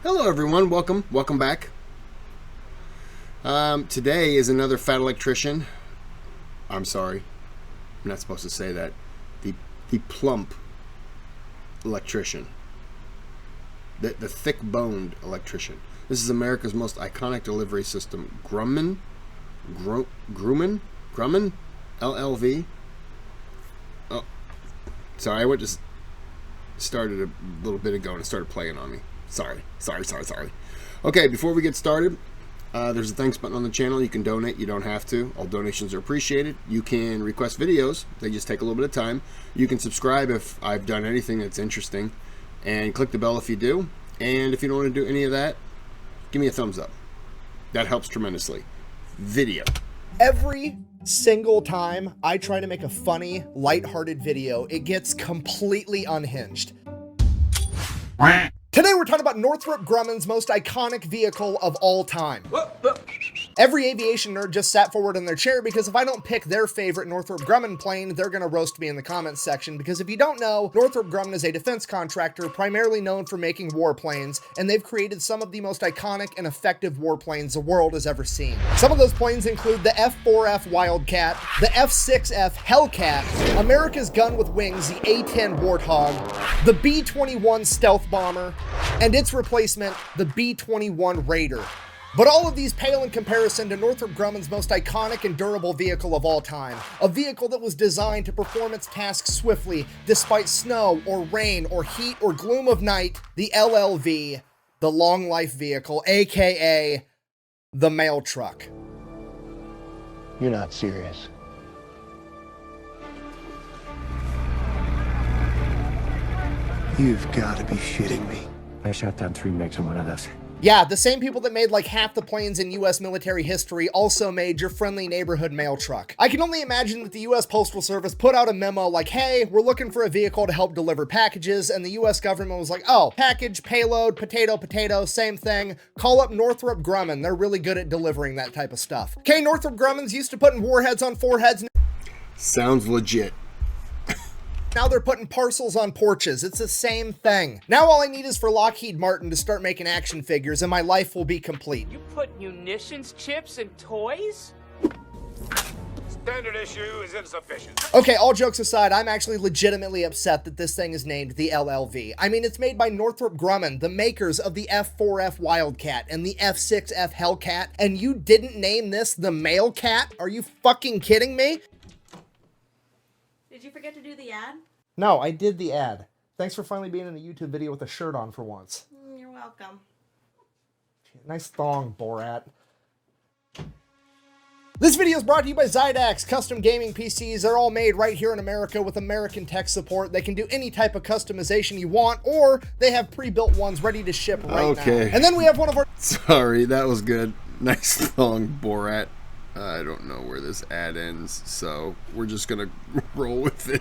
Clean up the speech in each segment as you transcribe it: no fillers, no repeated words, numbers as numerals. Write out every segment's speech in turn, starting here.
Hello everyone, welcome back. Today is another fat electrician. I'm sorry, I'm not supposed to say that. The plump electrician. The thick-boned electrician. This is America's most iconic delivery system. Grumman? LLV? Oh, sorry, I just started a little bit ago and it started playing on me. Sorry. Okay, before we get started, there's a thanks button on the channel. You can donate. You don't have to. All donations are appreciated. You can request videos. They just take a little bit of time. You can subscribe if I've done anything that's interesting. And click the bell if you do. And if you don't want to do any of that, give me a thumbs up. That helps tremendously. Video. Every single time I try to make a funny, lighthearted video, it gets completely unhinged. Today we're talking about Northrop Grumman's most iconic vehicle of all time. Every aviation nerd just sat forward in their chair because if I don't pick their favorite Northrop Grumman plane, they're gonna roast me in the comments section. Because if you don't know, Northrop Grumman is a defense contractor primarily known for making warplanes, and they've created some of the most iconic and effective warplanes the world has ever seen. Some of those planes include the F-4F Wildcat, the F-6F Hellcat, America's gun with wings, the A-10 Warthog, the B-21 Stealth Bomber, and its replacement, the B-21 Raider. But all of these pale in comparison to Northrop Grumman's most iconic and durable vehicle of all time. A vehicle that was designed to perform its tasks swiftly, despite snow or rain or heat or gloom of night. The LLV, the long life vehicle, aka the mail truck. You're not serious. You've got to be shitting me. I shot down 3 MiGs on one of those. Yeah, the same people that made like half the planes in US military history also made your friendly neighborhood mail truck. I can only imagine that the US Postal Service put out a memo like, hey, we're looking for a vehicle to help deliver packages, and the US government was like, oh, package, payload, potato, same thing. Call up Northrop Grumman. They're really good at delivering that type of stuff. Okay, Northrop Grumman's used to putting warheads on foreheads. Sounds legit. Now they're putting parcels on porches. It's the same thing. Now all I need is for Lockheed Martin to start making action figures and my life will be complete. You put munitions, chips, and toys? Standard issue is insufficient. Okay, all jokes aside, I'm actually legitimately upset that this thing is named the LLV. I mean, it's made by Northrop Grumman, the makers of the F-4F Wildcat and the F-6F Hellcat, and you didn't name this the Mail Cat? Are you fucking kidding me? Did you forget to do the ad? No, I did the ad. Thanks for finally being in a YouTube video with a shirt on for once. You're welcome. Nice thong, Borat. This video is brought to you by Zydax. Custom gaming PCs. They're all made right here in America with American tech support. They can do any type of customization you want, or they have pre-built ones ready to ship right now. And then we have one of our... Sorry, that was good. Nice thong, Borat. I don't know where this ad ends, so we're just gonna roll with it.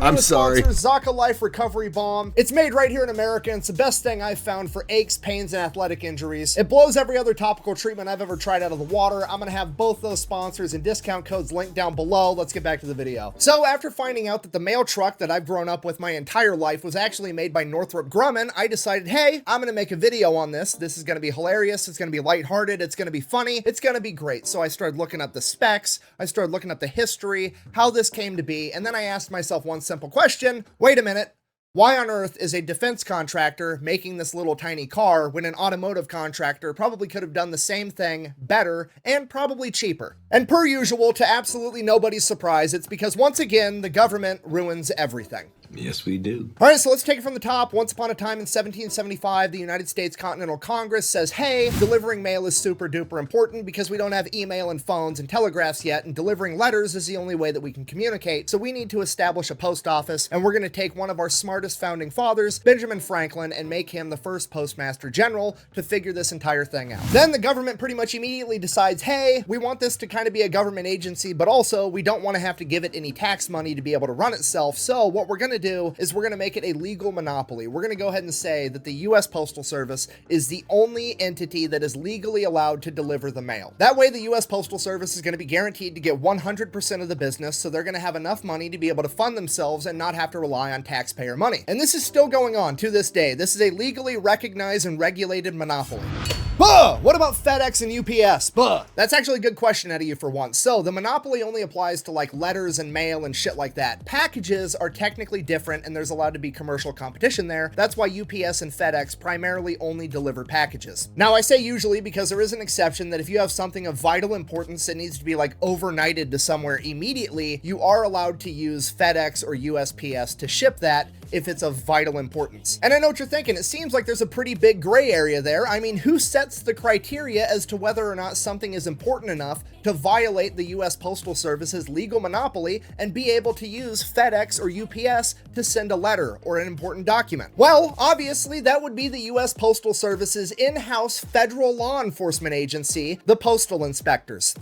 I'm sorry. Zaka Life Recovery Balm. It's made right here in America, and it's the best thing I've found for aches, pains, and athletic injuries. It blows every other topical treatment I've ever tried out of the water. I'm gonna have both those sponsors and discount codes linked down below. Let's get back to the video. So after finding out that the mail truck that I've grown up with my entire life was actually made by Northrop Grumman, I decided, hey, I'm gonna make a video on this. This is gonna be hilarious. It's gonna be lighthearted. It's gonna be funny. It's gonna be great. So I started looking up the specs. I started looking up the history, how this came to be, and then I asked myself one simple question. Wait a minute. Why on earth is a defense contractor making this little tiny car when an automotive contractor probably could have done the same thing better and probably cheaper? And per usual, to absolutely nobody's surprise, it's because once again, the government ruins everything. Yes, we do. All right, so let's take it from the top. Once upon a time in 1775, the United States Continental Congress says, hey, delivering mail is super duper important because we don't have email and phones and telegraphs yet, and delivering letters is the only way that we can communicate. So we need to establish a post office, and we're going to take one of our smartest founding fathers, Benjamin Franklin, and make him the first postmaster general to figure this entire thing out. Then the government pretty much immediately decides, hey, we want this to kind of be a government agency, but also we don't want to have to give it any tax money to be able to run itself. So what we're going to do is we're going to make it a legal monopoly. We're going to go ahead and say that the U.S. Postal Service is the only entity that is legally allowed to deliver the mail. That way, the U.S. Postal Service is going to be guaranteed to get 100% of the business, so they're going to have enough money to be able to fund themselves and not have to rely on taxpayer money. And this is still going on to this day. This is a legally recognized and regulated monopoly. Buh! What about FedEx and UPS? Buh! That's actually a good question out of you for once. So the monopoly only applies to like letters and mail and shit like that. Packages are technically different and there's allowed to be commercial competition there. That's why UPS and FedEx primarily only deliver packages. Now I say usually because there is an exception that if you have something of vital importance that needs to be like overnighted to somewhere immediately, you are allowed to use FedEx or USPS to ship that if it's of vital importance. And I know what you're thinking, it seems like there's a pretty big gray area there. I mean, who sets the criteria as to whether or not something is important enough to violate the US Postal Service's legal monopoly and be able to use FedEx or UPS to send a letter or an important document? Well, obviously that would be the US Postal Service's in-house federal law enforcement agency, the Postal Inspectors.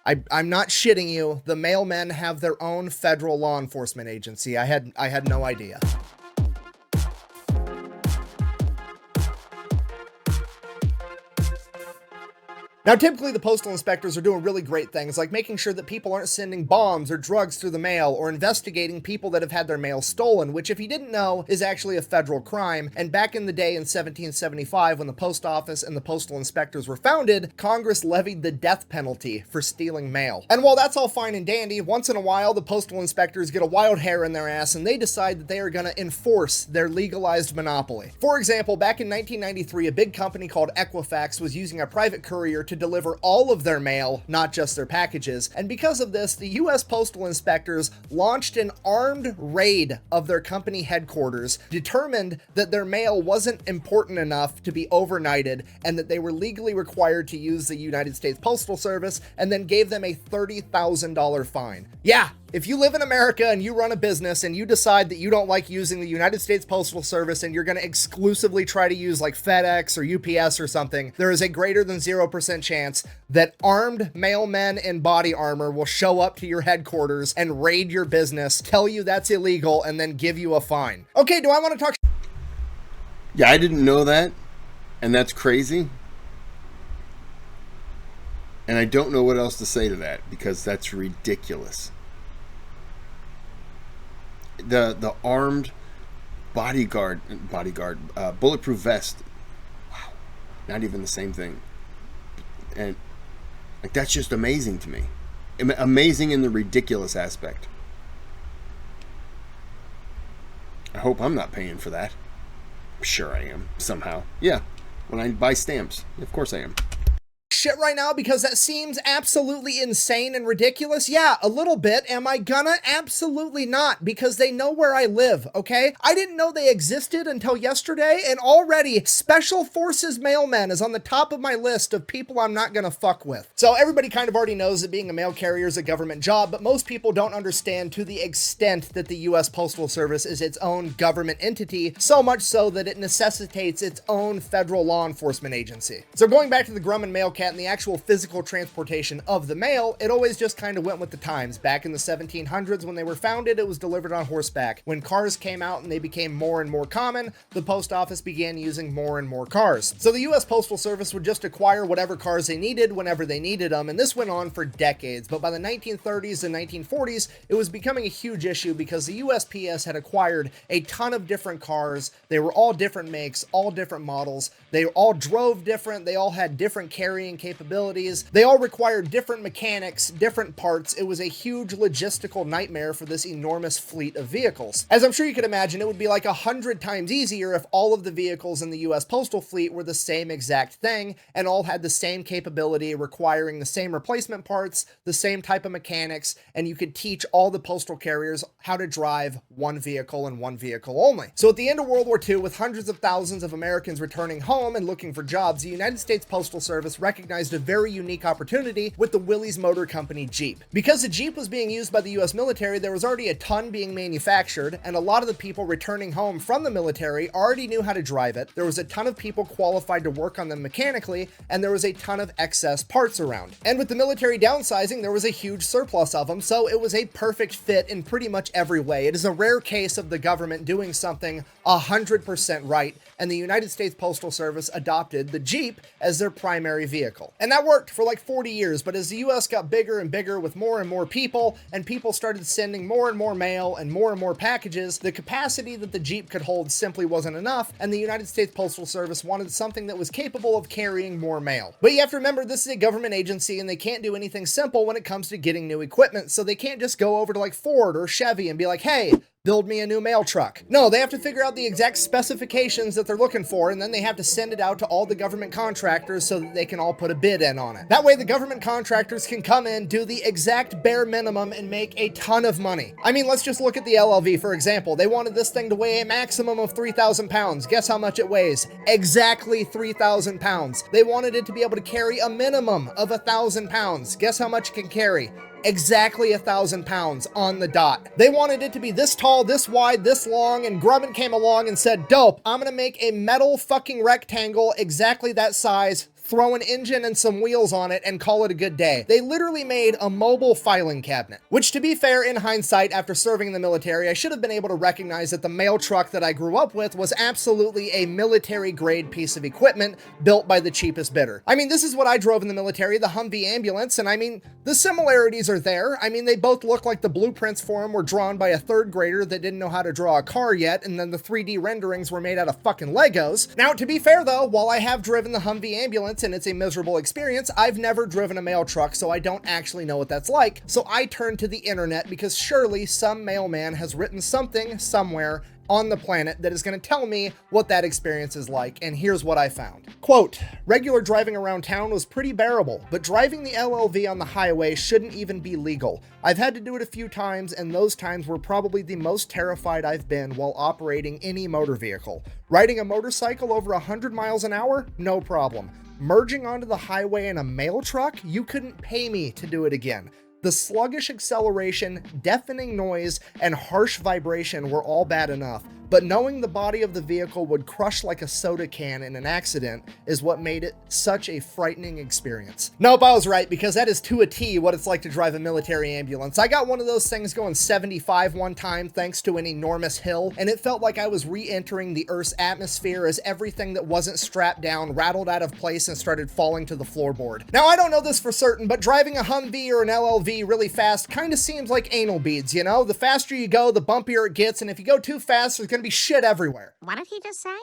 I'm not shitting you. The mailmen have their own federal law enforcement agency. I had no idea. Now, typically the postal inspectors are doing really great things like making sure that people aren't sending bombs or drugs through the mail or investigating people that have had their mail stolen, which if you didn't know is actually a federal crime. And back in the day in 1775, when the post office and the postal inspectors were founded, Congress levied the death penalty for stealing mail. And while that's all fine and dandy, once in a while the postal inspectors get a wild hair in their ass and they decide that they are going to enforce their legalized monopoly. For example, back in 1993, a big company called Equifax was using a private courier to deliver all of their mail, not just their packages. And because of this, the US Postal Inspectors launched an armed raid of their company headquarters, determined that their mail wasn't important enough to be overnighted, and that they were legally required to use the United States Postal Service, and then gave them a $30,000 fine. Yeah, if you live in America and you run a business and you decide that you don't like using the United States Postal Service and you're going to exclusively try to use like FedEx or UPS or something, there is a greater than 0% chance that armed mailmen in body armor will show up to your headquarters and raid your business, tell you that's illegal, and then give you a fine. Okay, do I want to talk? Yeah, I didn't know that, and that's crazy. And I don't know what else to say to that because that's ridiculous. The armed bodyguard, bulletproof vest. Wow, not even the same thing. And like that's just amazing to me. Amazing in the ridiculous aspect. I hope I'm not paying for that. I'm sure I am somehow. Yeah, when I buy stamps, of course I am. Shit right now because that seems absolutely insane and ridiculous? Yeah, a little bit. Am I gonna? Absolutely not, because they know where I live, okay? I didn't know they existed until yesterday, and already Special Forces mailman is on the top of my list of people I'm not gonna fuck with. So everybody kind of already knows that being a mail carrier is a government job, but most people don't understand to the extent that the US Postal Service is its own government entity, so much so that it necessitates its own federal law enforcement agency. So going back to the Grumman mail cat and the actual physical transportation of the mail, it always just kind of went with the times. Back in the 1700s when they were founded, it was delivered on horseback. When cars came out and they became more and more common, the post office began using more and more cars. So the US Postal Service would just acquire whatever cars they needed whenever they needed them, and this went on for decades. But by the 1930s and 1940s, it was becoming a huge issue because the USPS had acquired a ton of different cars. They were all different makes, all different models. They all drove different. They all had different carrying capabilities. They all required different mechanics, different parts. It was a huge logistical nightmare for this enormous fleet of vehicles. As I'm sure you can imagine, it would be like 100 times easier if all of the vehicles in the US postal fleet were the same exact thing and all had the same capability, requiring the same replacement parts, the same type of mechanics, and you could teach all the postal carriers how to drive one vehicle and one vehicle only. So at the end of World War II, with hundreds of thousands of Americans returning home and looking for jobs, the United States Postal Service recognized recognized a very unique opportunity with the Willys Motor Company Jeep. Because the Jeep was being used by the US military, there was already a ton being manufactured, and a lot of the people returning home from the military already knew how to drive it. There was a ton of people qualified to work on them mechanically, and there was a ton of excess parts around. And with the military downsizing, there was a huge surplus of them, so it was a perfect fit in pretty much every way. It is a rare case of the government doing something 100% right, and the United States Postal Service adopted the Jeep as their primary vehicle. And that worked for like 40 years, but as the US got bigger and bigger with more and more people, and people started sending more and more mail and more packages, the capacity that the Jeep could hold simply wasn't enough, and the United States Postal Service wanted something that was capable of carrying more mail. But you have to remember, this is a government agency, and they can't do anything simple when it comes to getting new equipment, so they can't just go over to like Ford or Chevy and be like, hey, build me a new mail truck. No, they have to figure out the exact specifications that they're looking for, and then they have to send it out to all the government contractors so that they can all put a bid in on it. That way the government contractors can come in, do the exact bare minimum, and make a ton of money. I mean, let's just look at the LLV, for example. They wanted this thing to weigh a maximum of 3,000 pounds. Guess how much it weighs? Exactly 3,000 pounds. They wanted it to be able to carry a minimum of 1,000 pounds. Guess how much it can carry? Exactly 1,000 pounds on the dot. They wanted it to be this tall, this wide, this long, and Grumman came along and said, dope, I'm gonna make a metal fucking rectangle exactly that size, throw an engine and some wheels on it, and call it a good day. They literally made a mobile filing cabinet, which, to be fair, in hindsight, after serving in the military, I should have been able to recognize that the mail truck that I grew up with was absolutely a military-grade piece of equipment built by the cheapest bidder. I mean, this is what I drove in the military, the Humvee ambulance, and I mean, the similarities are there. I mean, they both look like the blueprints for them were drawn by a third grader that didn't know how to draw a car yet, and then the 3D renderings were made out of fucking Legos. Now, to be fair though, while I have driven the Humvee ambulance and it's a miserable experience, I've never driven a mail truck, so I don't actually know what that's like. So I turned to the internet because surely some mailman has written something somewhere on the planet that is going to tell me what that experience is like, and here's what I found. Quote, regular driving around town was pretty bearable, but driving the LLV on the highway shouldn't even be legal. I've had to do it a few times, and those times were probably the most terrified I've been while operating any motor vehicle. Riding a motorcycle over 100 miles an hour? No problem. Merging onto the highway in a mail truck? You couldn't pay me to do it again. The sluggish acceleration, deafening noise, and harsh vibration were all bad enough, but knowing the body of the vehicle would crush like a soda can in an accident is what made it such a frightening experience. Nope, I was right, because that is to a T what it's like to drive a military ambulance. I got one of those things going 75 one time thanks to an enormous hill, and it felt like I was re-entering the Earth's atmosphere as everything that wasn't strapped down rattled out of place and started falling to the floorboard. Now, I don't know this for certain, but driving a Humvee or an LLV really fast kind of seems like anal beads, you know? The faster you go, the bumpier it gets, and if you go too fast, there's gonna be shit everywhere. What did he just say?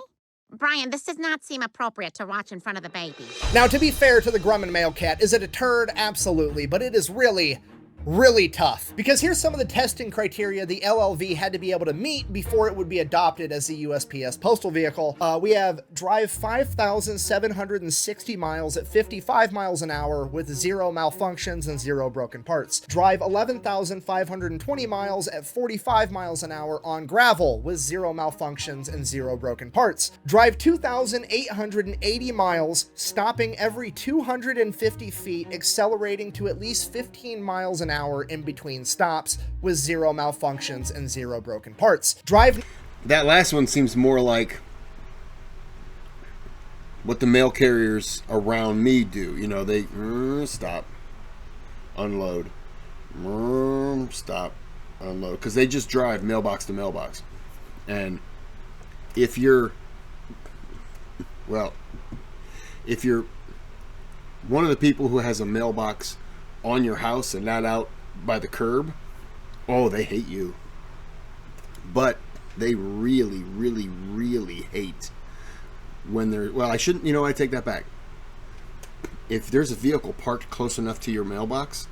Brian, this does not seem appropriate to watch in front of the baby. Now, to be fair to the Grumman male cat, is it a turd? Absolutely, but it is really tough. Because here's some of the testing criteria the LLV had to be able to meet before it would be adopted as the USPS postal vehicle. We have drive 5,760 miles at 55 miles an hour with 0 malfunctions and 0 broken parts. Drive 11,520 miles at 45 miles an hour on gravel with 0 malfunctions and 0 broken parts. Drive 2,880 miles, stopping every 250 feet, accelerating to at least 15 miles an hour in between stops with 0 malfunctions and 0 broken parts. Drive. That last one seems more like what the mail carriers around me do. You know, they stop, unload, stop, unload, because they just drive mailbox to mailbox. And if you're one of the people who has a mailbox on your house and not out by the curb, oh, they hate you. But they really hate when they're, well, I shouldn't, you know, I take that back. If there's a vehicle parked close enough to your mailbox,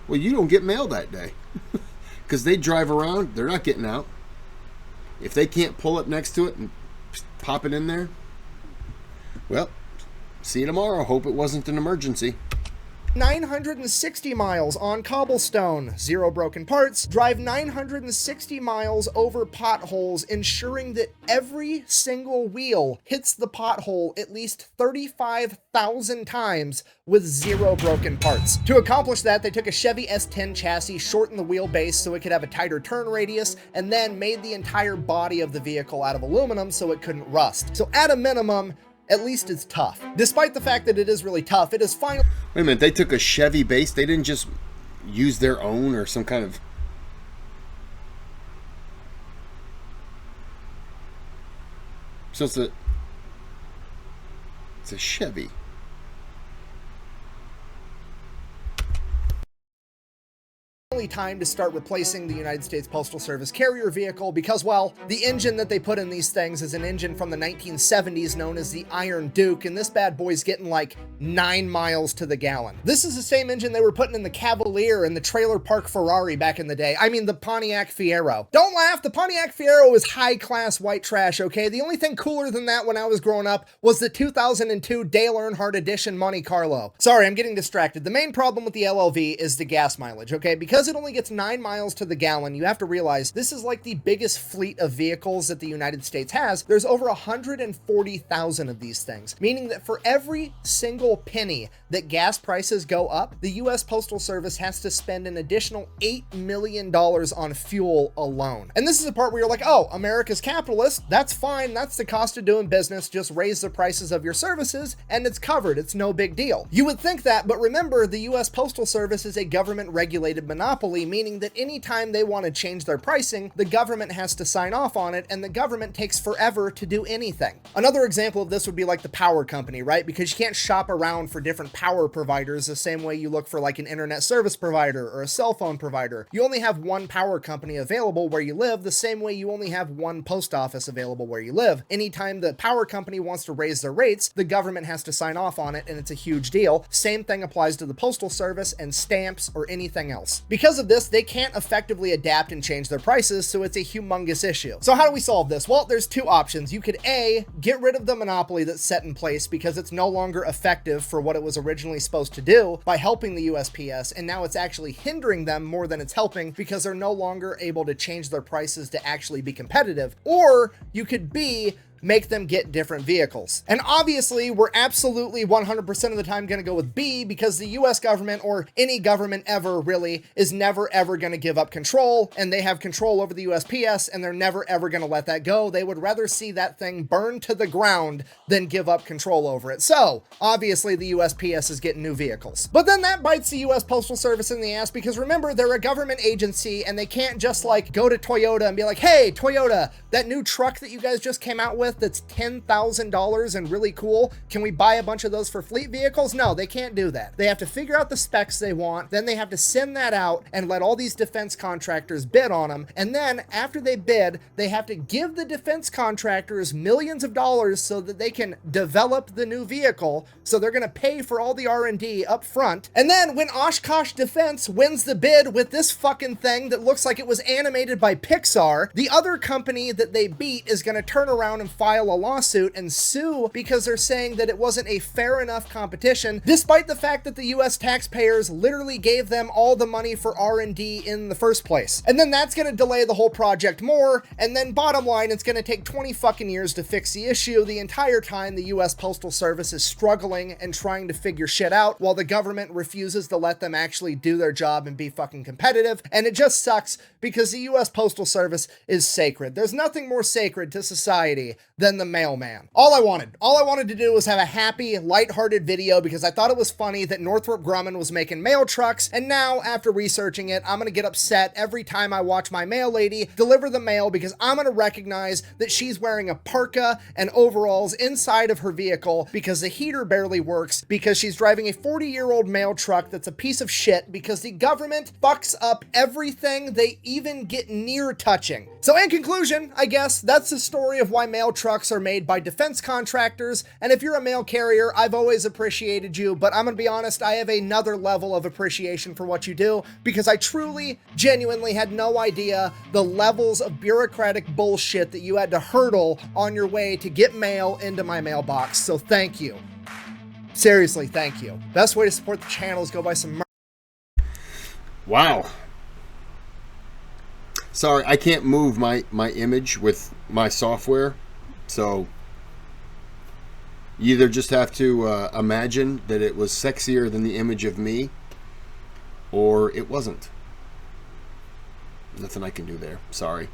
well, you don't get mail that day. Because they drive around, they're not getting out. If they can't pull up next to it and pop it in there, well, see you tomorrow. Hope it wasn't an emergency. 960 miles on cobblestone, 0 broken parts, drive 960 miles over potholes, ensuring that every single wheel hits the pothole at least 35,000 times with 0 broken parts. To accomplish that, they took a Chevy S10 chassis, shortened the wheelbase so it could have a tighter turn radius, and then made the entire body of the vehicle out of aluminum so it couldn't rust. So at a minimum, at least it's tough. Despite the fact that it is really tough, it is finally... Wait a minute, they took a Chevy base? They didn't just use their own or some kind of... So it's a Chevy. time to start replacing the United States Postal Service carrier vehicle because, well, the engine that they put in these things is an engine from the 1970s known as the Iron Duke, and this bad boy's getting like 9 miles to the gallon. This is the same engine they were putting in the Cavalier and the Trailer Park Ferrari back in the day. I mean, the Pontiac Fiero. Don't laugh, the Pontiac Fiero is high-class white trash, okay? The only thing cooler than that when I was growing up was the 2002 Dale Earnhardt Edition Monte Carlo. Sorry, I'm getting distracted. The main problem with the LLV is the gas mileage, okay? Because it only gets 9 miles to the gallon, you have to realize this is like the biggest fleet of vehicles that the United States has. There's over 140,000 of these things, meaning that for every single penny that gas prices go up, the U.S. Postal Service has to spend an additional $8 million on fuel alone. And this is the part where you're like, oh, America's capitalist, that's fine, that's the cost of doing business, just raise the prices of your services and it's covered, it's no big deal. You would think that, but remember, the U.S. Postal Service is a government-regulated monopoly, meaning that anytime they want to change their pricing, the government has to sign off on it, and the government takes forever to do anything. Another example of this would be like the power company, right? Because you can't shop around for different power providers the same way you look for like an internet service provider or a cell phone provider. You only have one power company available where you live, the same way you only have one post office available where you live. Anytime the power company wants to raise their rates, the government has to sign off on it, and it's a huge deal. Same thing applies to the Postal Service and stamps or anything else. Because of this, they can't effectively adapt and change their prices, so it's a humongous issue. So how do we solve this? Well, there's two options. You could A, get rid of the monopoly that's set in place because it's no longer effective for what it was originally supposed to do by helping the USPS, and now it's actually hindering them more than it's helping because they're no longer able to change their prices to actually be competitive. Or you could B, make them get different vehicles. And obviously, we're absolutely 100% of the time going to go with B because the US government, or any government ever really, is never ever going to give up control, and they have control over the USPS, and they're never ever going to let that go. They would rather see that thing burn to the ground than give up control over it. So, obviously, the USPS is getting new vehicles. But then that bites the US Postal Service in the ass because remember, they're a government agency, and they can't just like go to Toyota and be like, hey, Toyota, that new truck that you guys just came out with that's $10,000 and really cool, can we buy a bunch of those for fleet vehicles? No, they can't do that. They have to figure out the specs they want, then they have to send that out and let all these defense contractors bid on them, and then after they bid, they have to give the defense contractors millions of dollars so that they can develop the new vehicle, so they're going to pay for all the R&D up front, and then when Oshkosh Defense wins the bid with this fucking thing that looks like it was animated by Pixar, the other company that they beat is going to turn around and file a lawsuit and sue because they're saying that it wasn't a fair enough competition, despite the fact that the US taxpayers literally gave them all the money for R&D in the first place. And then that's going to delay the whole project more, and then bottom line, it's going to take 20 fucking years to fix the issue. The entire time the US Postal Service is struggling and trying to figure shit out while the government refuses to let them actually do their job and be fucking competitive, and it just sucks because the US Postal Service is sacred. There's nothing more sacred to society than the mailman. All I wanted to do was have a happy, lighthearted video because I thought it was funny that Northrop Grumman was making mail trucks, and now, after researching it, I'm gonna get upset every time I watch my mail lady deliver the mail because I'm gonna recognize that she's wearing a parka and overalls inside of her vehicle because the heater barely works, because she's driving a 40-year-old mail truck that's a piece of shit because the government fucks up everything they even get near touching. So in conclusion, I guess that's the story of why mail trucks are made by defense contractors, and if you're a mail carrier, I've always appreciated you, but I'm gonna be honest, I have another level of appreciation for what you do because I truly, genuinely had no idea the levels of bureaucratic bullshit that you had to hurdle on your way to get mail into my mailbox, so thank you. Seriously, thank you. Best way to support the channel is go buy some merch. Wow. Sorry, I can't move my image with my software, so you either just have to imagine that it was sexier than the image of me, or it wasn't. Nothing I can do there. Sorry.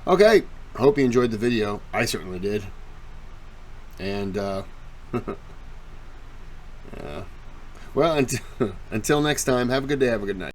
Okay, hope you enjoyed the video. I certainly did. And, yeah. Well, until next time, have a good day, have a good night.